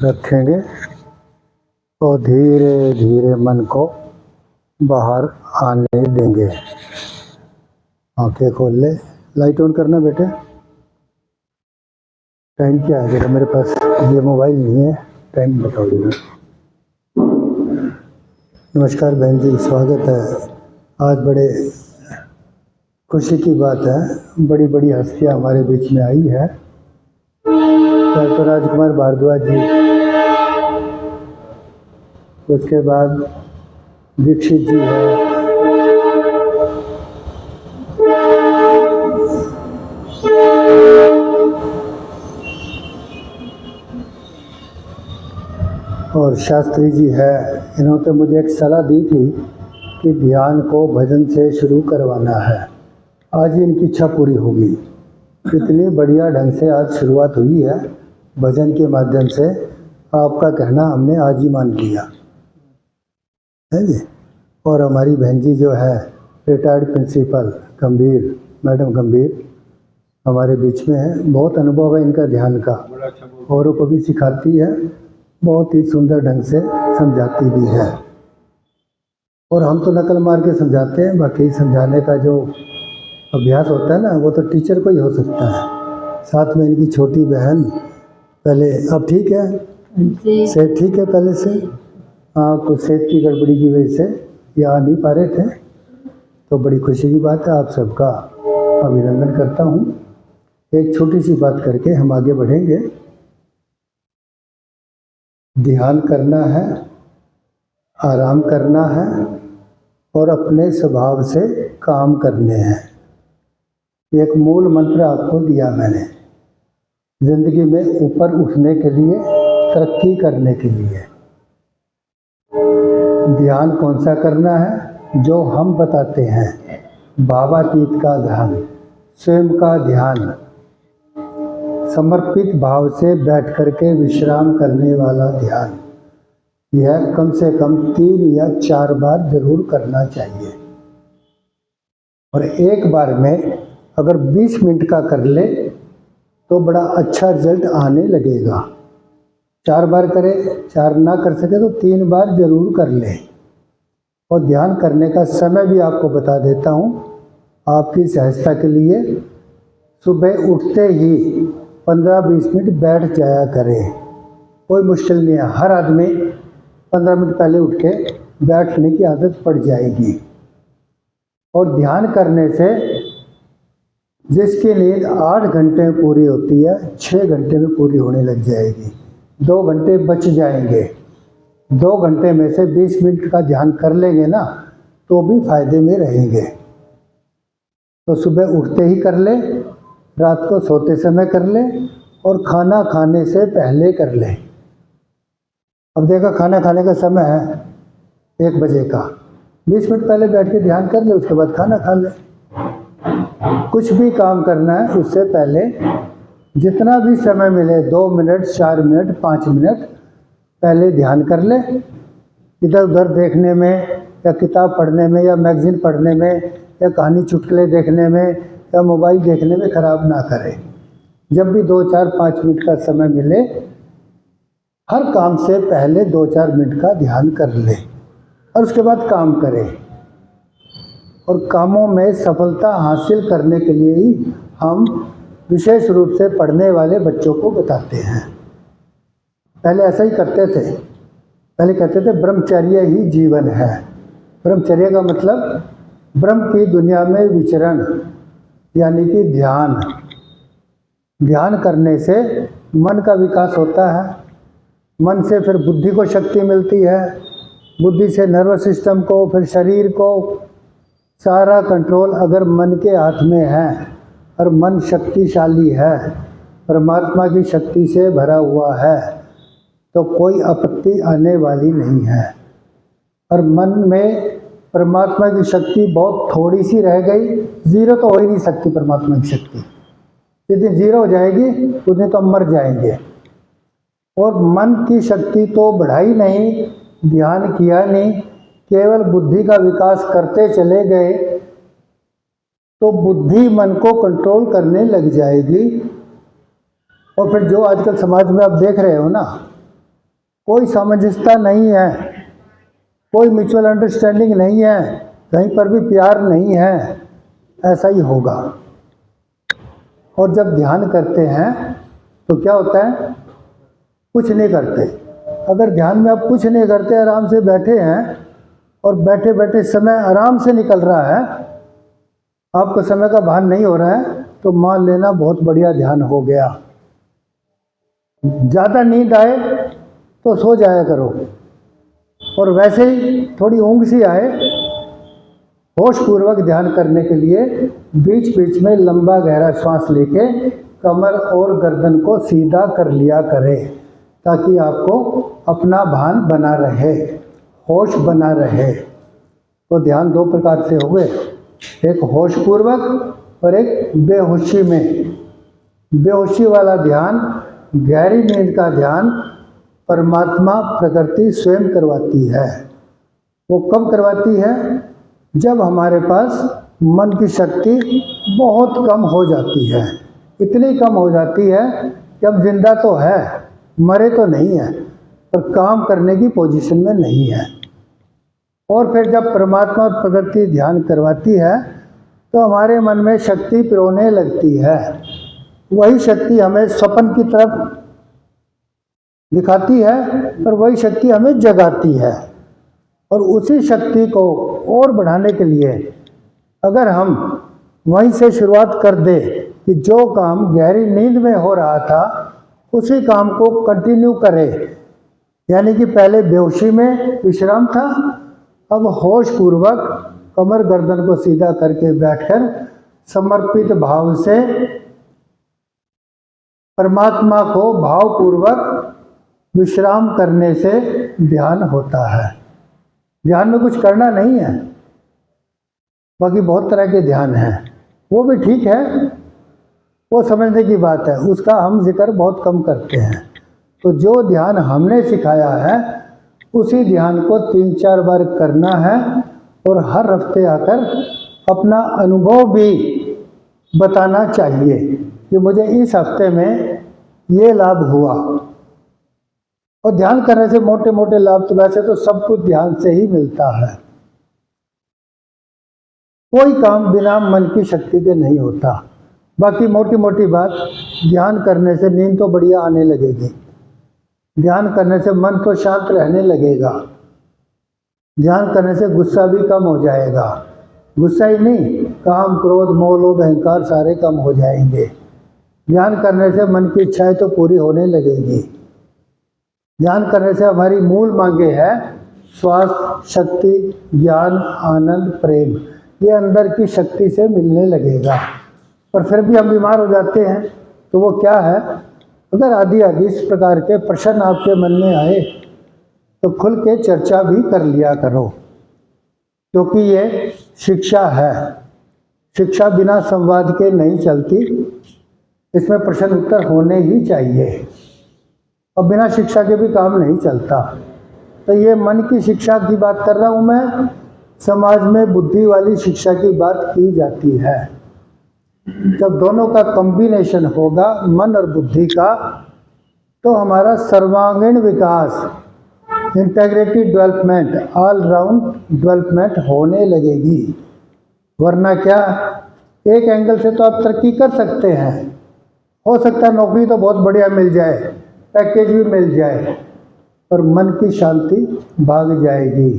रखेंगे और धीरे धीरे मन को बाहर आने देंगे। आंखें खोल ले। लाइट ऑन करना बेटे। टाइम क्या है? मेरे पास ये मोबाइल नहीं है, टाइम बताओ जरा। नमस्कार बहन जी, स्वागत है। आज बड़े खुशी की बात है, बड़ी बड़ी हस्तियाँ हमारे बीच में आई है। डॉक्टर राजकुमार भारद्वाज जी, उसके बाद दीक्षित जी है, और शास्त्री जी है। इन्होंने मुझे एक सलाह दी थी कि ध्यान को भजन से शुरू करवाना है। आज ही इनकी इच्छा पूरी होगी। इतनी बढ़िया ढंग से आज शुरुआत हुई है भजन के माध्यम से। आपका कहना हमने आज ही मान लिया है जी। और हमारी बहन जी जो है रिटायर्ड प्रिंसिपल गंभीर, मैडम गंभीर हमारे बीच में है। बहुत अनुभव है इनका ध्यान का, औरों को भी सिखाती है, बहुत ही सुंदर ढंग से समझाती भी है। और हम तो नकल मार के समझाते हैं, बाकी समझाने का जो अभ्यास होता है ना, वो तो टीचर को ही हो सकता है। साथ में इनकी छोटी बहन, पहले अब ठीक है, सेहत ठीक है पहले से। हाँ, कुछ सेहत की गड़बड़ी की वजह से ये आ नहीं पा रहे थे, तो बड़ी खुशी की बात है। आप सबका अभिनंदन करता हूँ। एक छोटी सी बात करके हम आगे बढ़ेंगे। ध्यान करना है, आराम करना है और अपने स्वभाव से काम करने हैं। एक मूल मंत्र आपको दिया मैंने, जिंदगी में ऊपर उठने के लिए, तरक्की करने के लिए। ध्यान कौन सा करना है? जो हम बताते हैं, भावातीत का ध्यान, स्वयं का ध्यान, समर्पित भाव से बैठ करके विश्राम करने वाला ध्यान। यह कम से कम 3 या 4 बार जरूर करना चाहिए। और एक बार में अगर 20 मिनट का कर ले तो बड़ा अच्छा रिजल्ट आने लगेगा। 4 बार करे, 4 ना कर सके तो 3 बार जरूर कर ले। और ध्यान करने का समय भी आपको बता देता हूँ आपकी सहजता के लिए। सुबह उठते ही 15-20 मिनट बैठ जाया करें, कोई मुश्किल नहीं है। हर आदमी 15 मिनट पहले उठ के बैठने की आदत पड़ जाएगी। और ध्यान करने से जिसकी नींद 8 घंटे में पूरी होती है, 6 घंटे में पूरी होने लग जाएगी। 2 घंटे बच जाएंगे। 2 घंटे में से 20 मिनट का ध्यान कर लेंगे ना, तो भी फायदे में रहेंगे। तो सुबह उठते ही कर ले, रात को सोते समय कर ले और खाना खाने से पहले कर ले। अब देखा, खाना खाने का समय है 1 बजे का, 20 मिनट पहले बैठ के ध्यान कर ले, उसके बाद खाना खा ले। कुछ भी काम करना है उससे पहले जितना भी समय मिले, 2 मिनट, 4 मिनट, 5 मिनट पहले ध्यान कर ले। इधर उधर देखने में या किताब पढ़ने में या मैगजीन पढ़ने में या कहानी चुटकुले देखने में या मोबाइल देखने में खराब ना करे। जब भी 2, 4, 5 मिनट का समय मिले, हर काम से पहले 2-4 मिनट का ध्यान कर ले और उसके बाद काम करें। और कामों में सफलता हासिल करने के लिए ही हम विशेष रूप से पढ़ने वाले बच्चों को बताते हैं। पहले ऐसा ही करते थे। पहले कहते थे ब्रह्मचर्य ही जीवन है। ब्रह्मचर्य का मतलब ब्रह्म की दुनिया में विचरण, यानी कि ध्यान। ध्यान करने से मन का विकास होता है, मन से फिर बुद्धि को शक्ति मिलती है, बुद्धि से नर्वस सिस्टम को, फिर शरीर को। सारा कंट्रोल अगर मन के हाथ में है और मन शक्तिशाली है, परमात्मा की शक्ति से भरा हुआ है, तो कोई आपत्ति आने वाली नहीं है। और मन में परमात्मा की शक्ति बहुत थोड़ी सी रह गई, जीरो तो हो ही नहीं सकती परमात्मा की शक्ति। यदि जीरो हो जाएगी उतने तो हम मर जाएंगे। और मन की शक्ति तो बढ़ाई नहीं, ध्यान किया नहीं, केवल बुद्धि का विकास करते चले गए, तो बुद्धि मन को कंट्रोल करने लग जाएगी। और फिर जो आजकल समाज में आप देख रहे हो ना, कोई सामंजस्यता नहीं है, कोई म्यूचुअल अंडरस्टैंडिंग नहीं है, कहीं पर भी प्यार नहीं है, ऐसा ही होगा। और जब ध्यान करते हैं तो क्या होता है, कुछ नहीं करते। अगर ध्यान में आप कुछ नहीं करते, आराम से बैठे हैं और बैठे बैठे समय आराम से निकल रहा है, आपको समय का भान नहीं हो रहा है, तो मान लेना बहुत बढ़िया ध्यान हो गया। ज़्यादा नींद आए तो सो जाया करो, और वैसे ही थोड़ी ऊँघ सी आए, होशपूर्वक ध्यान करने के लिए बीच बीच में लंबा गहरा श्वास लेके कमर और गर्दन को सीधा कर लिया करें, ताकि आपको अपना भान बना रहे, होश बना रहे। तो ध्यान दो प्रकार से हो गए, एक होशपूर्वक और एक बेहोशी में। बेहोशी वाला ध्यान, गहरी नींद का ध्यान परमात्मा प्रकृति स्वयं करवाती है। वो कब करवाती है, जब हमारे पास मन की शक्ति बहुत कम हो जाती है। इतनी कम हो जाती है कि अब जिंदा तो है, मरे तो नहीं है, पर काम करने की पोजीशन में नहीं है। और फिर जब परमात्मा और प्रकृति ध्यान करवाती है तो हमारे मन में शक्ति पिरोने लगती है। वही शक्ति हमें स्वप्न की तरफ दिखाती है, पर वही शक्ति हमें जगाती है। और उसी शक्ति को और बढ़ाने के लिए अगर हम वहीं से शुरुआत कर दे कि जो काम गहरी नींद में हो रहा था उसी काम को कंटिन्यू करें, यानी कि पहले बेहोशी में विश्राम था, अब होशपूर्वक कमर गर्दन को सीधा करके बैठकर समर्पित भाव से परमात्मा को भावपूर्वक विश्राम करने से ध्यान होता है। ध्यान में कुछ करना नहीं है, बाकी बहुत तरह के ध्यान हैं, वो भी ठीक है, वो समझने की बात है, उसका हम जिक्र बहुत कम करते हैं। तो जो ध्यान हमने सिखाया है उसी ध्यान को 3-4 बार करना है, और हर हफ्ते आकर अपना अनुभव भी बताना चाहिए कि मुझे इस हफ्ते में ये लाभ हुआ। और ध्यान करने से मोटे मोटे लाभ तो वैसे तो सब कुछ ध्यान से ही मिलता है। कोई काम बिना मन की शक्ति के नहीं होता। बाकी मोटी मोटी बात, ध्यान करने से नींद तो बढ़िया आने लगेगी, ध्यान करने से मन तो शांत रहने लगेगा, ध्यान करने से गुस्सा भी कम हो जाएगा। गुस्सा ही नहीं, काम क्रोध मोह लोभ अहंकार सारे कम हो जाएंगे। ध्यान करने से मन की इच्छाएं तो पूरी होने लगेगी। ध्यान करने से हमारी मूल मांगे हैं स्वास्थ्य, शक्ति, ज्ञान, आनंद, प्रेम, ये अंदर की शक्ति से मिलने लगेगा। पर फिर भी हम बीमार हो जाते हैं, तो वो क्या है, अगर आदि इस प्रकार के प्रश्न आपके मन में आए तो खुल के चर्चा भी कर लिया करो, क्योंकि ये शिक्षा है। शिक्षा बिना संवाद के नहीं चलती, इसमें प्रश्न उत्तर होने ही चाहिए, और बिना शिक्षा के भी काम नहीं चलता। तो ये मन की शिक्षा की बात कर रहा हूँ मैं, समाज में बुद्धि वाली शिक्षा की बात की जाती है। जब दोनों का कॉम्बिनेशन होगा, मन और बुद्धि का, तो हमारा सर्वांगीण विकास, integrated development, all round development होने लगेगी। वरना क्या, एक एंगल से तो आप तरक्की कर सकते हैं, हो सकता है नौकरी तो बहुत बढ़िया मिल जाए, पैकेज भी मिल जाए, पर मन की शांति भाग जाएगी।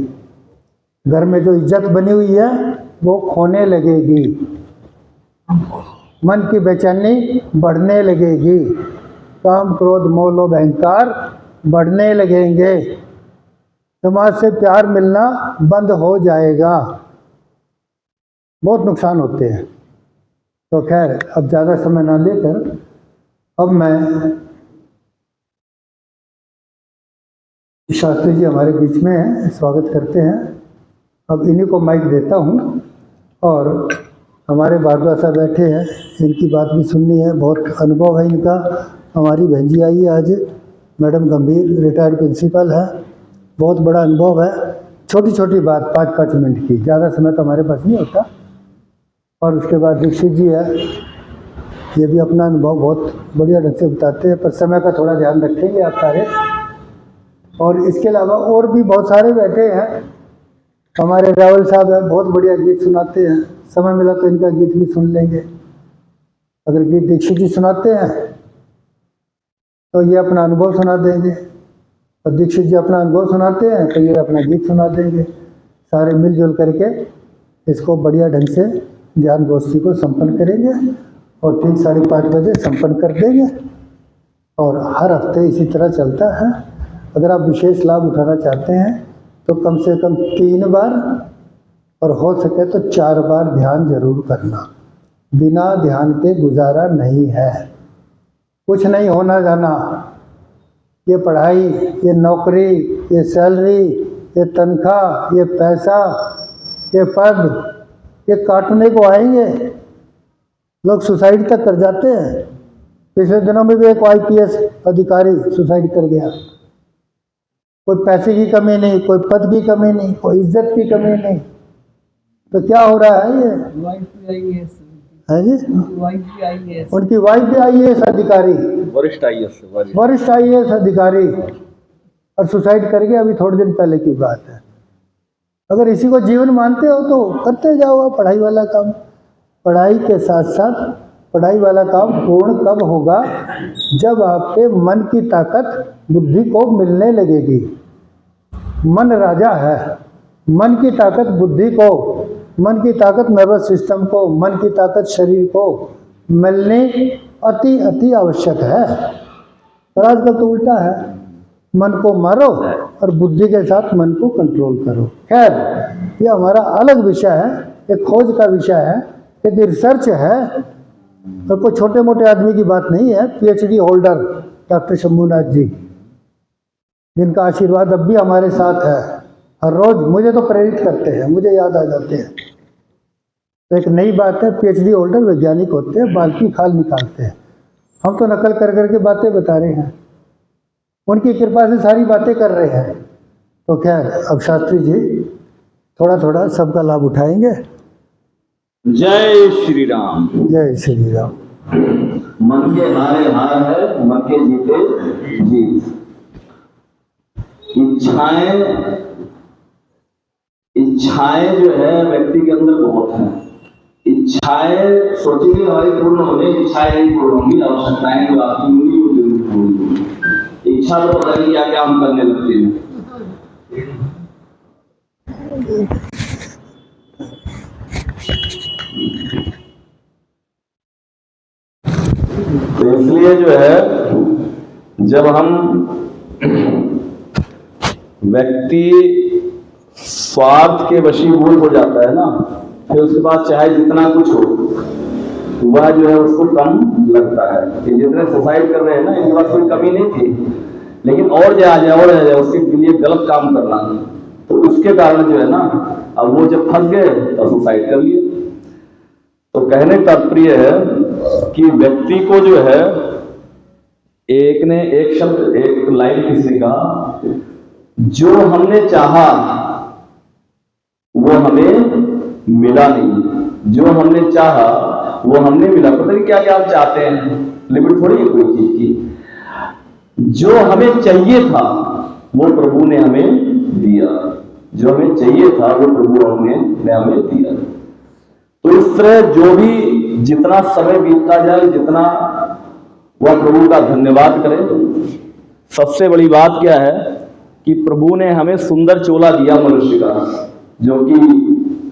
घर में जो इज्जत बनी हुई है वो खोने लगेगी, मन की बेचैनी बढ़ने लगेगी, काम क्रोध मोह लोभ अहंकार बढ़ने लगेंगे, समाज से प्यार मिलना बंद हो जाएगा, बहुत नुकसान होते हैं। तो खैर, अब ज़्यादा समय ना लेकर अब मैं, शास्त्री जी हमारे बीच में हैं, स्वागत करते हैं। अब इन्हीं को माइक देता हूँ, और हमारे भारद्वाज साहब बैठे हैं, इनकी बात भी सुननी है, बहुत अनुभव है इनका। हमारी बहन जी आई है आज, मैडम गंभीर, रिटायर्ड प्रिंसिपल है, बहुत बड़ा अनुभव है। छोटी छोटी बात 5-5 मिनट की, ज़्यादा समय तो हमारे पास नहीं होता। और उसके बाद दीक्षित जी है, ये भी अपना अनुभव बहुत बढ़िया ढंग से बताते हैं, पर समय का थोड़ा ध्यान रखेंगे आप सारे। और इसके अलावा और भी बहुत सारे बैठे हैं। हमारे रावल साहब हैं, बहुत बढ़िया गीत सुनाते हैं, समय मिला तो इनका गीत भी सुन लेंगे। अगर गीत दीक्षित जी सुनाते हैं तो ये अपना अनुभव सुना देंगे, और दीक्षित जी अपना अनुभव सुनाते हैं तो ये अपना गीत सुना देंगे। सारे मिलजुल करके इसको बढ़िया ढंग से ज्ञान गोष्ठी को संपन्न करेंगे और ठीक 5:30 बजे संपन्न कर देंगे। और हर हफ्ते इसी तरह चलता है। अगर आप विशेष लाभ उठाना चाहते हैं तो कम से कम 3 बार और हो सके तो 4 बार ध्यान जरूर करना। बिना ध्यान के गुजारा नहीं है, कुछ नहीं होना जाना। ये पढ़ाई, ये नौकरी, ये सैलरी, ये तनख्वाह, ये पैसा, ये पद, ये काटने को आएंगे। लोग सुसाइड तक कर जाते हैं। पिछले दिनों में भी एक IPS अधिकारी सुसाइड कर गया। कोई पैसे की कमी नहीं, कोई पद की कमी नहीं, कोई इज्जत की कमी नहीं, तो क्या हो रहा है ये? है जी, उनकी वाइफ भी IAS अधिकारी, वरिष्ठ IAS अधिकारी, और सुसाइड कर गया। अभी थोड़े दिन पहले की बात है। अगर इसी को जीवन मानते हो तो करते जाओ पढ़ाई वाला काम। पढ़ाई के साथ साथ पढ़ाई वाला काम पूर्ण कब होगा? जब आपके मन की ताकत बुद्धि को मिलने लगेगी। मन राजा है। मन की ताकत बुद्धि को, मन की ताकत नर्वस सिस्टम को, मन की ताकत शरीर को मिलने अति अति आवश्यक है। पर आजकल तो उल्टा है, मन को मारो और बुद्धि के साथ मन को कंट्रोल करो। खैर, ये हमारा अलग विषय है, एक खोज का विषय है, एक रिसर्च है, और कोई छोटे मोटे आदमी की बात नहीं है। PhD होल्डर डॉक्टर शंभूनाथ जी, जिनका आशीर्वाद अब भी हमारे साथ है, हर रोज मुझे तो प्रेरित करते हैं, मुझे याद आ जाते हैं। तो एक नई बात है, PhD होल्डर वैज्ञानिक होते हैं, बाल की खाल निकालते हैं। हम तो नकल कर करके बातें बता रहे हैं, उनकी कृपा से सारी बातें कर रहे हैं। तो खैर, अब शास्त्री जी थोड़ा थोड़ा सबका लाभ उठाएंगे। जय श्री राम। जय श्री राम। मन के हारे हार है, मन के जीते जीत। इच्छाएं जो है व्यक्ति के अंदर बहुत हैं। इच्छाएं सोचेंगे हमारी पूर्ण होने, इच्छाएं नहीं पूर्ण होंगी, आवश्यकताएं जो आपकी होंगी वो जरूर पूर्ण होंगी। इच्छा तो पता नहीं क्या क्या हम करने लगते हैं। तो इसलिए जो है, जब हम व्यक्ति स्वार्थ के वशीभूत हो जाता है ना, फिर उसके बाद चाहे जितना कुछ हो वह जो है उसको कम लगता है। कि जितने सुसाइड कर रहे हैं ना, इनके पास कोई कमी नहीं थी, लेकिन और जो आ जाए और आ जाए उसके लिए गलत काम करना, तो उसके कारण जो है ना, अब वो जब फंस गए तो सुसाइड कर लिए। तो कहने का तात्पर्य है कि व्यक्ति को जो है, एक ने एक शब्द, एक लाइन किसी ने कहा, जो हमने चाहा वो हमें मिला नहीं, जो हमने चाहा वो हमने मिला। पता नहीं क्या क्या आप चाहते हैं, लिमिट थोड़ी है कोई चीज की। जो हमें चाहिए था वो प्रभु ने हमें दिया, जो हमें चाहिए था वो प्रभु ने हमें दिया। तो इस तरह जो भी जितना समय बीतता जाए, जितना वह प्रभु का धन्यवाद करे। सबसे बड़ी बात क्या है कि प्रभु ने हमें सुंदर चोला दिया मनुष्य का, जो कि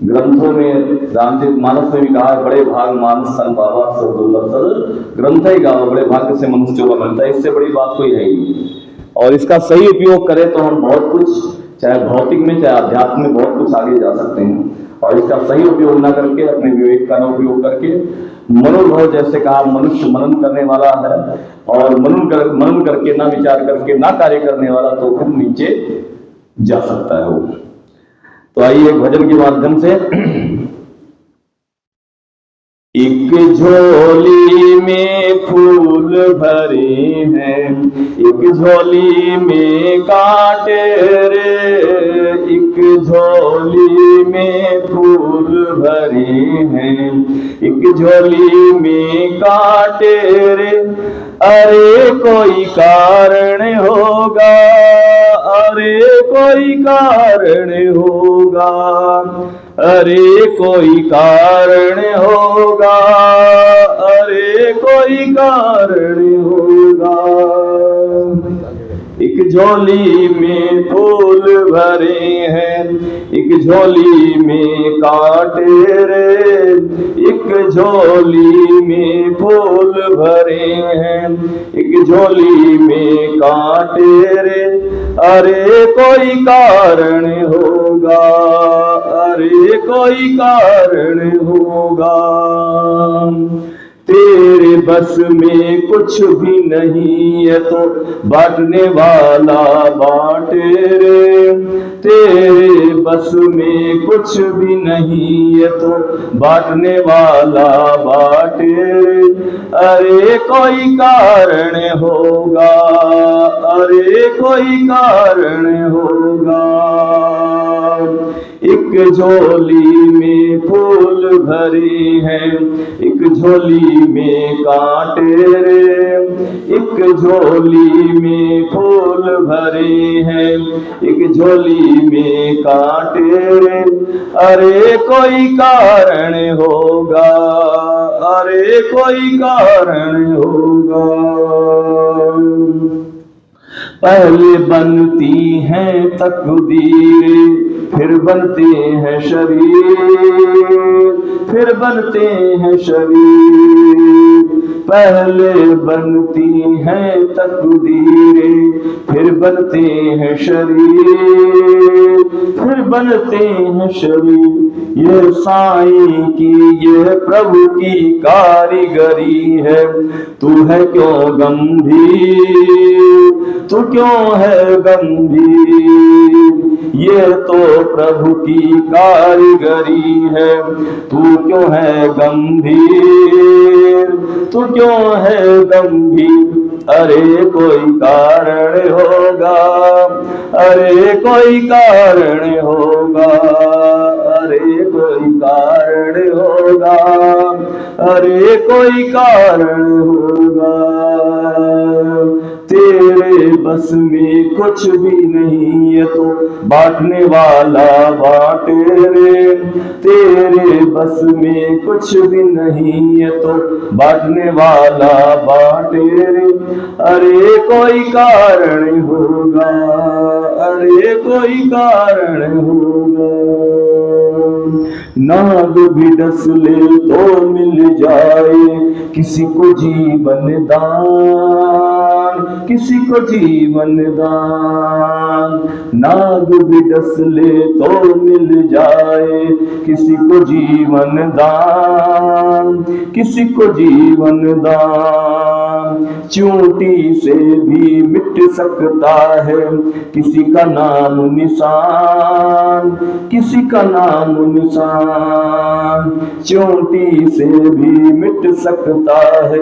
ग्रंथों में, रामचरित मानस में भी कहा है, बड़े भाग मानस सन बाबा सब दुर्लभ सद ग्रंथ ही गाओ, बड़े भाग्य से मनुष्य चोला मिलता है। इससे बड़ी बात कोई है ही नहीं। और इसका सही उपयोग करें तो हम बहुत कुछ, चाहे भौतिक में चाहे अध्यात्म में, बहुत कुछ आगे जा सकते हैं। और इसका सही उपयोग ना करके, अपने विवेक का उपयोग करके, मनोभव जैसे कहा, मनुष्य मनन करने वाला है, और मनन करके ना विचार करके ना कार्य करने वाला, तो फिर नीचे जा सकता है वो। तो आइए एक भजन के माध्यम से। एक झोली में फूल भरे हैं, एक झोली में कांटे रे, एक झोली में फूल भरे हैं, एक झोली में कांटे रे। अरे कोई कारण होगा, अरे कोई कारण होगा, अरे कोई कारण होगा, अरे कोई कारण होगा। एक झोली में फूल भरे हैं, एक झोली में कांटे रे, एक झोली में फूल भरे हैं, एक झोली में कांटे रे। अरे कोई कारण होगा, अरे कोई कारण होगा। तेरे बस में कुछ भी नहीं है तो बांटने वाला बांटे रे। तेरे बस में कुछ भी नहीं है तो बांटने वाला बांटे रे। अरे कोई कारण होगा, अरे कोई कारण होगा। एक झोली में फूल भरे हैं, एक झोली में कांटे रे, एक झोली में फूल भरे हैं, एक झोली में कांटे रे। अरे कोई कारण होगा, अरे कोई कारण होगा। पहले बनती हैं तकदीरें, फिर बनते हैं शरीर, फिर बनते हैं शरीर। पहले बनती हैं तकदीरें, फिर बनते हैं शरीर, फिर बनते हैं शरीर। ये साईं की, ये प्रभु की कारीगरी है। तू है क्यों गंभीर, तू क्यों है गंभीर। ये तो प्रभु की कारीगरी है। तू क्यों है गंभीर, तू क्यों है गंभीर। अरे कोई कारण होगा, अरे कोई कारण होगा, अरे कोई कारण होगा, अरे कोई कारण होगा। तेरे बस में कुछ भी नहीं है तो बांटने वाला बांटे रे। तेरे बस में कुछ भी नहीं है तो बांटने वाला बांटे रे। अरे कोई कारण होगा, अरे कोई कारण होगा। नाग भी डस ले तो मिल जाए किसी को जीवन दान, किसी को जीवन दान। नाग भी डस ले तो मिल जाए किसी को जीवन दान, किसी को जीवन दान। चूंटी से भी मिट सकता है किसी का नाम निशान, किसी का नाम निशान। चोटी से भी मिट सकता है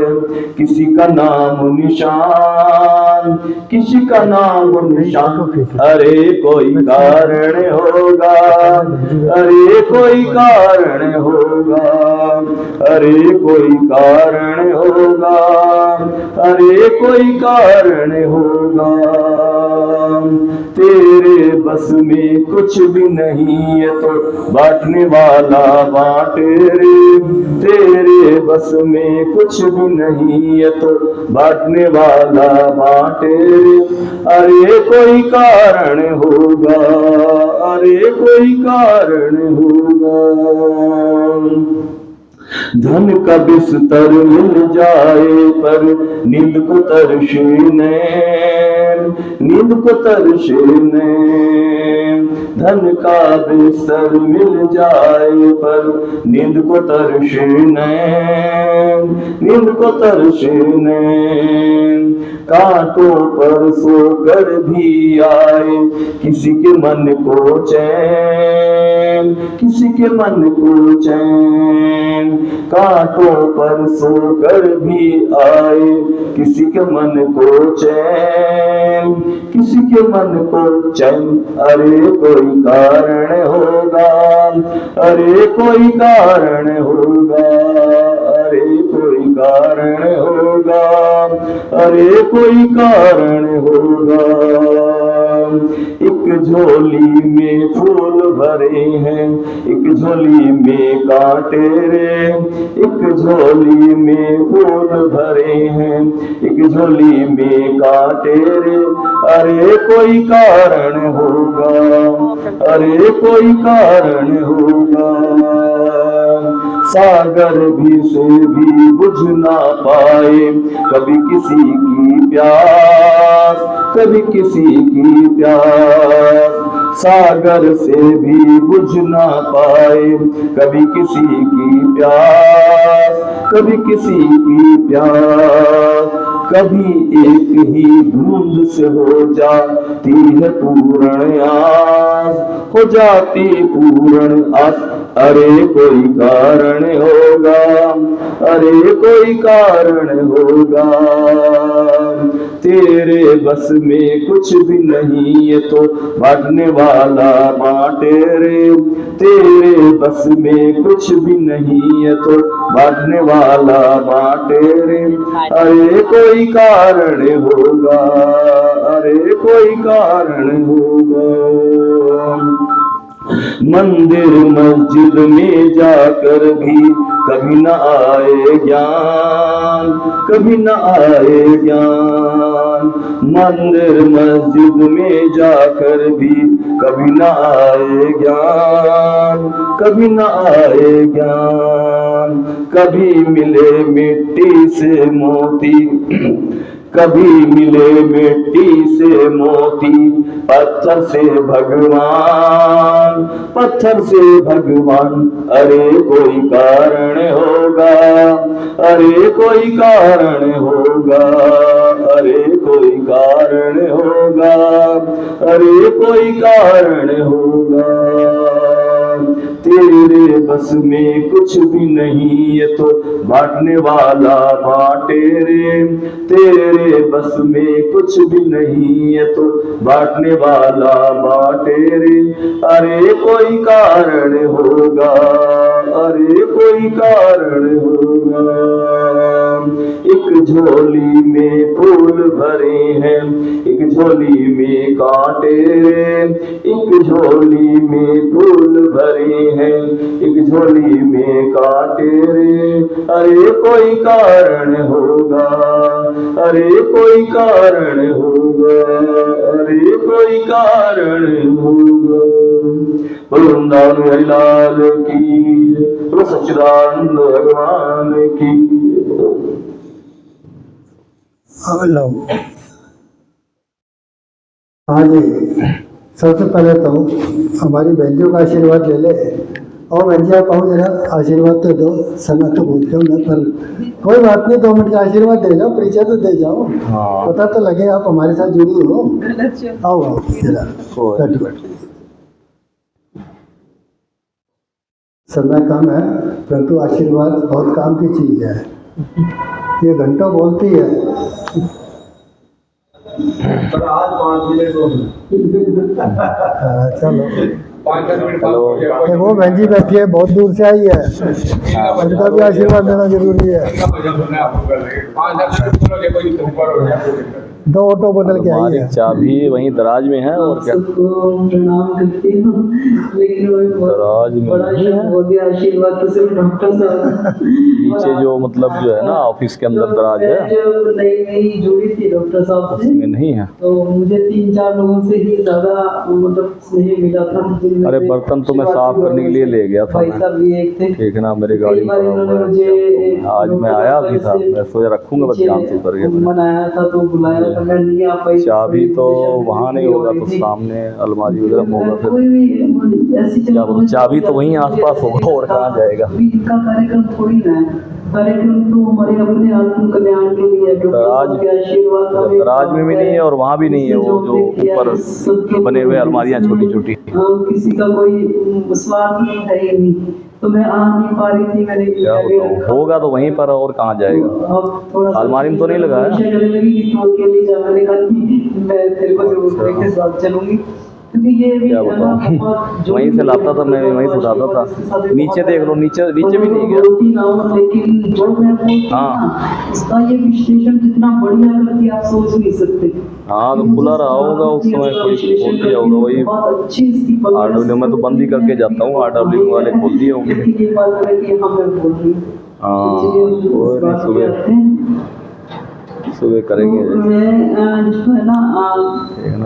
किसी का नाम निशान, किसी का नाम निशान। अरे कोई कारण होगा, अरे कोई कारण होगा, अरे कोई कारण होगा, अरे कोई कारण होगा। तेरे बस में कुछ भी नहीं है तो बांटने वाला बांटे रे। तेरे बस में कुछ भी नहीं है तो बांटने वाला बांटे रे। अरे कोई कारण होगा, अरे कोई कारण होगा। धन का बिस्तर मिल जाए पर नींद को तरशे नैन, नींद को तरशे नैन। धन का बिस्तर मिल जाए पर नींद को तरशे नैन, नींद को तरशे नैन। कांटों पर सोकर भी आए किसी के मन को चैन, किसी के मन को चैन। कांटों पर सोकर भी आए किसी के मन को चैन, किसी के मन को चैन। अरे कोई कारण होगा, अरे कोई कारण होगा, अरे कोई कारण होगा, अरे कोई कारण होगा। एक एक झोली में फूल भरे हैं, एक झोली में कांटे रे, एक झोली में फूल भरे हैं, एक झोली में कांटे रे। अरे कोई कारण होगा, अरे कोई कारण होगा, सागर भी से भी बुझ ना पाए कभी किसी की प्यास, कभी किसी की प्यास, सागर से भी बुझ ना पाए कभी किसी की प्यास, कभी किसी की प्यास। कभी एक ही बूंद से हो जाती है पूर्ण आस, हो जाती पूर्ण आस। अरे कोई कारण होगा, अरे कोई कारण होगा, तेरे बस में कुछ भी नहीं है तो बांटने वाला बांटे रे, तेरे बस में कुछ भी नहीं है तो बांटने वाला बांटे रे। अरे कोई कारण होगा, अरे कोई कारण होगा। मंदिर मस्जिद में जाकर भी कभी न आए ज्ञान, कभी न आए ज्ञान, मंदिर मस्जिद में जाकर भी कभी न आए ज्ञान, कभी न आए ज्ञान। कभी मिले मिट्टी से मोती, कभी मिले मिट्टी से मोती, पत्थर से भगवान, पत्थर से भगवान। अरे कोई कारण होगा, अरे कोई कारण होगा, अरे कोई कारण होगा, अरे कोई कारण होगा। तेरे बस में कुछ भी नहीं है तो बांटने वाला बांटे रे, तेरे बस में कुछ भी नहीं है तो बांटने वाला बांटे रे। अरे कोई कारण होगा, अरे कोई कारण होगा। एक झोली में फूल भरे हैं, एक झोली में कांटे रे, एक झोली में फूल भरे हैं, एक झोली में कांटे रे। अरे कोई कारण होगा, अरे कोई कारण होगा, अरे कोई कारण होगा। वृंदावन हरिलाल की, सच्चिदानंद भगवान की। हेलो, हाँ जी, सबसे पहले तो हमारी बहनों का आशीर्वाद ले ले। और बहन जी आप आओ जरा, आशीर्वाद तो दो। समय तो भूल गया मैं, पर कोई बात नहीं, 2 मिनट का आशीर्वाद दे जाओ, परिचय तो दे जाओ। हाँ। पता तो लगे आप हमारे साथ जुड़ी हो। आओ आओ जरा, बैठो बैठो। समय कम है परंतु आशीर्वाद बहुत काम की चीज है, ये घंटों बोलती है। पर आज 5 मिनट हो चलो, 5-10 मिनट ये वो बहन जी बैठी है, बहुत दूर से आई है, उनका भी आशीर्वाद देना जरूरी है। 2 ऑटो बदल के आई है। चाबी वहीं दराज में है और क्या, प्रणाम करती हूँ, लेकिन वो दराज में बड़ा नहीं है। शब्द हो गया, आशीर्वाद तो सिर्फ डॉक्टर साहब। नीचे जो मतलब जो है ना ऑफिस के अंदर दराज है, जब नई नई जुड़ी थी डॉक्टर साहब से, उसमें नहीं है। तो मुझे 3-4 लोगों से ही ज्यादा मतलब स्नेह मिला था। जिनमें अरे से बर्तन तो मैं साफ करने के लिए ले गया था भाई मैं। साहब भी एक थे। ठीक है ना, मेरी गाड़ी में कई बार पड़ा इन्होंने हुआ है। मुझे आज मैं आया भी था, मैं सोचा रखूंगा बस ध्यान से उतर गया। मनाया था तो बुलाया था, मैं नहीं आ पाई। चाबी तो वहाँ नहीं होगा तो सामने अलमारी वगैरह में होगा। फिर कोई भी ऐसी क्या बोलूं, चाबी तो वहीं आसपास होगा और कहाँ जाएगा। इनका कार्यक्रम थोड़ी ना है, कार्यक्रम तो हमारे अपने आत्म कल्याण के लिए है। दराज दराज में भी नहीं है और वहाँ भी नहीं है, वो जो ऊपर बने हुए अलमारियाँ छोटी छोटी। किसी का कोई स्वार्थ है ही नहीं, तो मैं आ नहीं पा रही थी। मैंने क्या बताऊं, होगा तो वहीं पर और कहाँ जाएगा। अब थोड़ा अलमारी में तो नहीं लगा है। लगी कि तू अकेली जा, मैंने कहा कि मैं तेरे को जरूर लेके साथ चलूंगी। क्योंकि ये भी क्या है ना, बताऊं, बहुत जो वहीं से भी लाता था मैं, वहीं से उठाता था। नीचे देख लो, नीचे नीचे भी नहीं गया। बोलती ना हो, लेकिन जो मैं बोलती हूँ हाँ। ना, उसका ये विश्लेषण जितना बढ़िया करती आप सोच नहीं सकते। हाँ, तो खुला रहा होगा उस समय, कोई खोल दिया होगा वही। बहुत अच्छी इसकी RW में तो बंद ही करके जाता हूँ, RW वाले खोल दिए होंगे। लेकिन ये बात है कि हाँ मैं बोल रही हूँ। हाँ, चलिए हम इस कोई नहीं, बात पे आते हैं। सुबह करेंगे। तो मैं जो है ना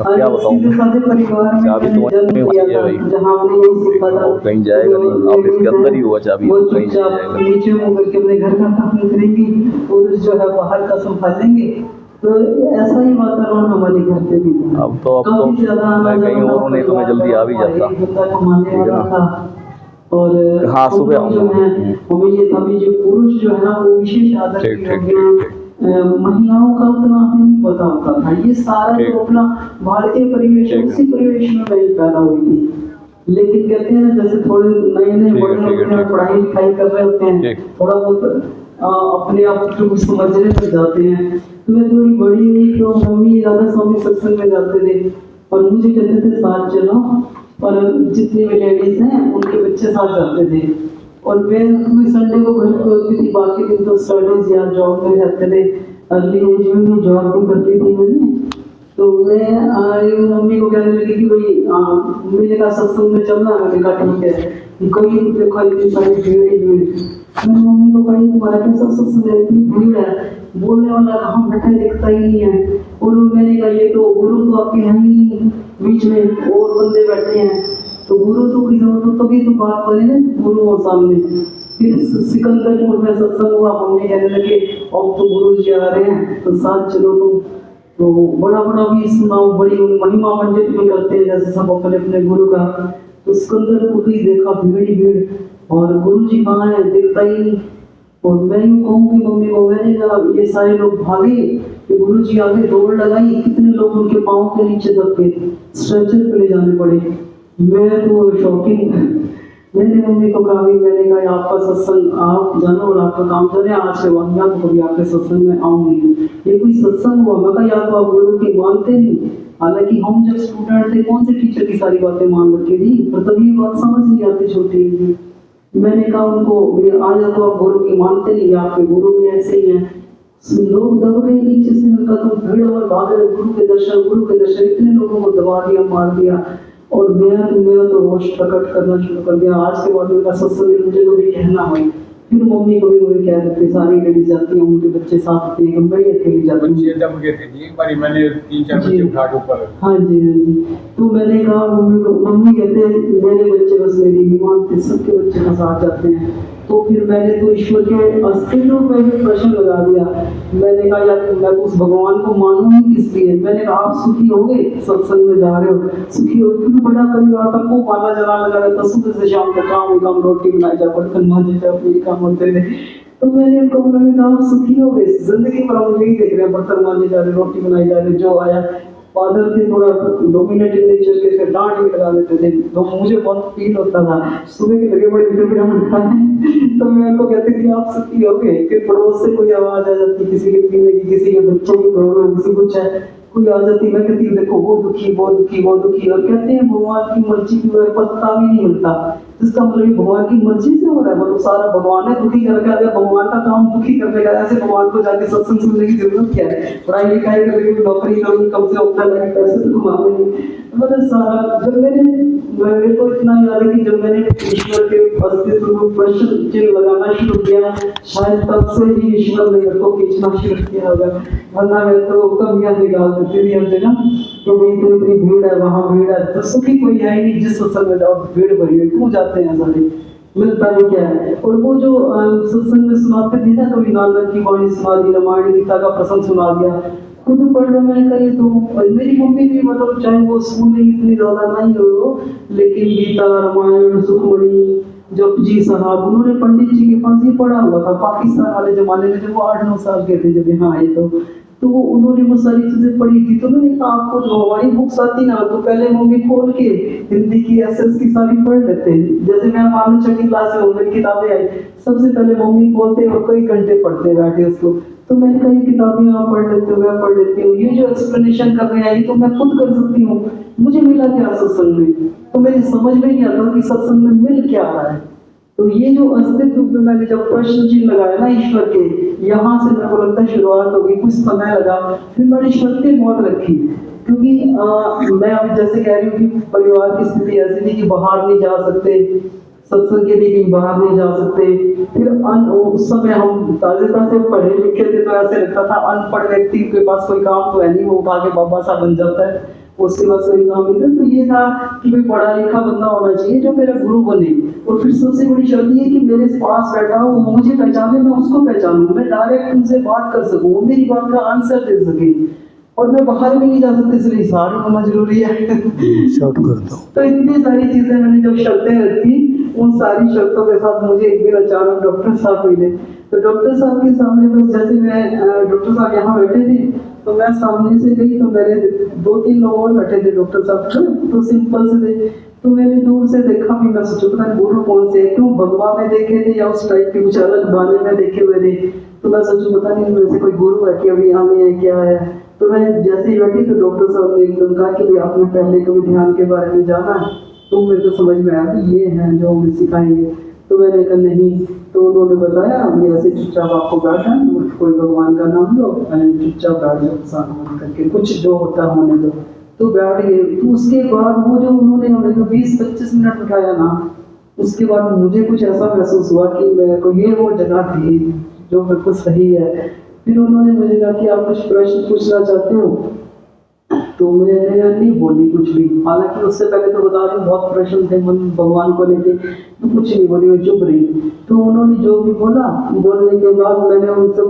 क्या बताऊं, सीधे साधे परिवार में चाबी मैंने तो जन्म वहीं लिया होती है था, भाई, जहाँ हमने यही सीखा था। और कहीं जाएगा जो नहीं, ऑफिस के ladies अंदर ही हैं, हुआ चाबी, वो कहीं नहीं चुपचाप जाएगा। नीचे मुंह करके अपने घर का काम करेंगी, पुरुष जो है बाहर का संभालेंगे। तो ऐसा ही वातावरण हमारे घर पे भी था। अब तो काफी ज्यादा मैं आना कहीं जाना और होने तो मैं जल्दी आ भी था, जाता। एक बंदा कमाने ठीक है वाला ना? था। और हाँ, हम सुबह लोग जो आऊंगा। है हमें ये अभी जो पुरुष जो है ना वो विशेष आदर ठीक, के ठीक, योग्य हैं। महिलाओं का उतना हमें नहीं पता होता था। ये सारा ठीक। जो अपना भारतीय परिवेश है, ठीक है। उसी परिवेश में मैं पैदा हुई थी। लेकिन कहते हैं ना, जैसे थोड़े नए नए ठीक है, बड़े ठीक है, होते हैं, ठीक। पढ़ाई लिखाई कर रहे होते हैं, ठीक। थोड़ा बहुत अपने आप को कुछ समझने लग जाते हैं। तो मैं थोड़ी बड़ी हुई तो मम्मी राधा स्वामी सत्संग में जाते थे और मुझे कहते थे साथ चलो, और जितने भी लेडीज हैं उनके बच्चे साथ जाते थे। और मैं कोई संडे को घर पे होती थी, बाकी दिन तो स्टडीज या जॉब में रहते थे। अर्ली एज में भी जॉब भी करती थी मैंने। तो मैं मम्मी को कहने लगी कि भाई मम्मी ने कहा सत्संग में चलना है। मैंने कहा ठीक है। कोई देखो इतनी सारी भीड़ ही भीड़। मैंने मम्मी को कहा तुम्हारा कैसा सत्संग है, इतनी भीड़ है, बोलने वाला कहाँ बैठा दिखता ही नहीं है। और मैंने कहा ये तो गुरु तो आपके हैं ही नहीं, बीच में और बंदे बैठे हैं, तो गुरु तो की जरूरत हो तभी तो बात करें ना गुरु और सामने। फिर सिकंदरपुर में सत्संग हुआ, मम्मी कहने लगे अब तो गुरु जी आ रहे हैं तो साथ चलो तुम। तो बड़ा बड़ा भी सुनाओ, बड़ी महिमा मंडित भी करते हैं जैसे सब अपने अपने गुरु का। तो सिकंदरपुर भी देखा भीड़ ही भीड़, और गुरु जी कहाँ है दिखता ही नहीं। और मैं यूँ कहूँ कि मम्मी को मैंने कहा ये सारे लोग भागे कि गुरु जी आगे दौड़ लगाई, कितने लोग उनके पाँव के नीचे दब के स्ट्रेचर पे ले जाने पड़े। मैं तो शॉकिंग। मैंने मम्मी को कहा भी, मैंने कहा आपका सत्संग आप जानो और आपका काम जाने, आज से वाहिया तो कभी आपके सत्संग में आऊंगी। ये कोई सत्संग हुआ? मैं कहा या तो आप गुरु की मानते नहीं, हालांकि हम जब स्टूडेंट थे कौन से टीचर की सारी बातें मान रखी थी, पर तभी ये बात समझ नहीं आती छोटी थी। मैंने कहा उनको आ जा तो आप गुरु की मानते नहीं, आपके गुरु भी ऐसे ही हैं। लोग दब गए नीचे से, उनका तो भीड़ और भाग रहे गुरु के दर्शन, इतने लोगों को दबा दिया, मार दिया। और मेरा तो रोष प्रकट करना शुरू कर दिया। आज के बाद उनका सत्संग मुझे कभी कहना हो। फिर मम्मी को भी वही कह देते, सारी लेडीज जाती हैं, उनके बच्चे साथ होते हैं, मैं ही अकेली जाती हूँ। बच्चे दब गए थे जी, एक बारी मैंने 3-4 बच्चे उठा के ऊपर। हाँ जी हाँ जी। तो मैंने कहा मम्मी को, मम्मी कहते हैं मेरे बच्चे बस मेरी नहीं मानते, सबके बच्चे का साथ जाते हैं। तो फिर मैंने तो ईश्वर के अस्तित्व पे भी प्रश्न लगा दिया। मैंने कहा यार मैं उस भगवान को मानूंगी किस लिए? मैंने कहा आप सुखी हो गए, सत्संग में जा रहे हो, सुखी हो, क्योंकि बड़ा परिवार था, खूब आना जाना लगा रहता, सुबह से शाम तक काम ही काम, रोटी बनाई जा, बर्तन मांजे जा, अपने काम होते थे। तो मैंने उनको बोला मैं कहा आप सुखी हो गए, जिंदगी पर हम यही देख रहे हैं, बर्तन मांजे जा रहे, रोटी बनाई जा रहे, जो आया फादर थे थोड़ा डोमिनेटिंग नेचर के, फिर डांट भी लगा देते थे, तो मुझे बहुत फील होता था। सुबह के लगे बड़े विटामिन खाने, तो मैं उनको कहती थी आप सुखी हो गए। फिर पड़ोस से कोई आवाज आ जाती, किसी के पीने की, किसी के बच्चों की प्रॉब्लम, किसी कुछ है, कोई आ जाती, मैं कहती देखो वो दुखी वो दुखी वो दुखी। और कहते हैं भगवान की मर्जी की वजह पत्ता भी नहीं मिलता, जिसका मतलब भगवान की मर्जी से हो रहा है, मतलब सारा भगवान ने दुखी करके आ गया, भगवान का काम दुखी करने का। ऐसे भगवान को जाके सत्संग सुनने की जरूरत क्या है? पढ़ाई लिखाई करके नौकरी करूंगी, कम से अपना लाइफ पैसे तो कमाऊंगी। मतलब सारा जब मेरे को इतना याद है कि जब मैंने ईश्वर के अस्तित्व को प्रश्न चिन्ह लगाना शुरू किया, शायद तब से ही ईश्वर ने मेरे को खींचना शुरू किया होगा, वरना मैं तो कमियां निकाल देती थी हर जगह। तो भाई तो इतनी भीड़ है, वहां भीड़ है, तो सुखी कोई है ही नहीं। जिस सत्संग में जाओ भीड़ भरी है, क्यों जाते हैं सारे, मिलता भी क्या है। और वो जो सत्संग में सुनाते थे ना, कभी नानक की वाणी सुना दी, रामायण गीता का प्रसंग सुना दिया, खुद पढ़ लो। मैंने कहा ये तो मेरी मम्मी भी, मतलब चाहे वो स्कूल में इतनी ज्यादा नहीं हो, लेकिन गीता रामायण सुखमणि जप जी साहब, उन्होंने पंडित जी के पास ही पढ़ा हुआ था, पाकिस्तान वाले जमाने में, जब वो 8-9 साल के थे जब यहाँ आए। तो वो उन्होंने वो सारी चीजें पढ़ी थी, तो उन्होंने कहा आपको जो हमारी बुक्स आती ना, तो पहले मम्मी खोल के हिंदी की एसएस की सारी पढ़ लेते हैं। जैसे मैं मान लो छठी क्लास में मेरी किताबें आई, सबसे पहले मम्मी खोलते और कई घंटे पढ़ते बैठे उसको। तो मैंने कहा ये किताबें आप पढ़ लेते हो, मैं पढ़ लेती हूँ, ये जो एक्सप्लेनेशन कर रहे हैं ये तो मैं खुद कर सकती हूँ, मुझे मिला क्या सत्संग में? तो मेरी समझ में नहीं आता कि सत्संग में मिल क्या रहा है। तो ये जो अस्तित्व पे मैंने जब प्रश्न चिन्ह लगाया ना ईश्वर के, यहाँ से मेरे को लगता है शुरुआत हो गई, कुछ समय लगा, फिर मैंने शर्तें बहुत रखी, क्योंकि मैं अभी जैसे कह रही हूँ कि परिवार की स्थिति ऐसी थी कि बाहर नहीं जा सकते, सत्संग के लिए कहीं बाहर नहीं जा सकते। फिर उस समय हम ताजे से पढ़े लिखे थे, तो ऐसे लगता था अनपढ़ व्यक्ति के पास कोई काम तो है नहीं, वो उठा के बाबा साहब बन जाता है, उसके बाद कोई काम नहीं था। तो ये था कि कोई पढ़ा लिखा बंदा होना चाहिए जो मेरा गुरु बने। और फिर सबसे बड़ी शर्त ये कि मेरे पास बैठा हो, वो मुझे पहचाने, मैं उसको पहचानूं, मैं डायरेक्ट उनसे बात कर सकूं, वो मेरी बात का आंसर दे सके। और मैं बाहर भी नहीं जा सकती, इसलिए सारी होना जरूरी है। शॉर्ट कर दो। तो इतनी सारी चीजें मैंने जब शर्तें रखी, उन सारी शर्तों के साथ मुझे एक दिन अचानक डॉक्टर साहब मिले। तो डॉक्टर साहब के सामने बस जैसे मैं डॉक्टर साहब यहाँ बैठे थे, तो मैं सामने से गई, तो मेरे 2-3 लोग और बैठे थे डॉक्टर साहब, तो सिंपल से थे। तो मैंने दूर से देखा भी, मैं सोचा पता नहीं गुरु कौन से, क्यों भगवा में देखे थे या उस टाइप के कुछ अलग बाने में देखे हुए थे। तो मैं सोचू पता नहीं वैसे कोई गुरु है कि अभी यहाँ में है क्या है। तो मैं जैसे ही बैठी तो डॉक्टर साहब ने एकदम कहा कि आपने पहले कभी ध्यान के बारे में जाना है? तो मेरे को समझ में आया कि ये हैं जो हमें सिखाएंगे। तो मैंने कहा नहीं। तो उन्होंने बताया अभी ऐसे चुपचाप आपको बैठना, कोई भगवान का नाम लो, चुपचाप बैठ जाओ, शांत करके कुछ जो होता है होने दो। तो बैठ गए। तो उसके बाद वो जो उन्होंने हमें को 20-25 मिनट उठाया ना, उसके बाद मुझे कुछ ऐसा महसूस हुआ कि मेरे को ये वो जगह थी जो बिल्कुल सही है। फिर उन्होंने मुझे कहा कि आप कुछ प्रश्न पूछना चाहते हो? तो मैंने नहीं बोली कुछ भी, हालांकि उससे पहले तो बता रही हूँ बहुत प्रश्न थे मन भगवान को लेके, तो कुछ नहीं बोली, मैं चुप रही। तो उन्होंने जो भी बोला, बोलने के बाद मैंने उनसे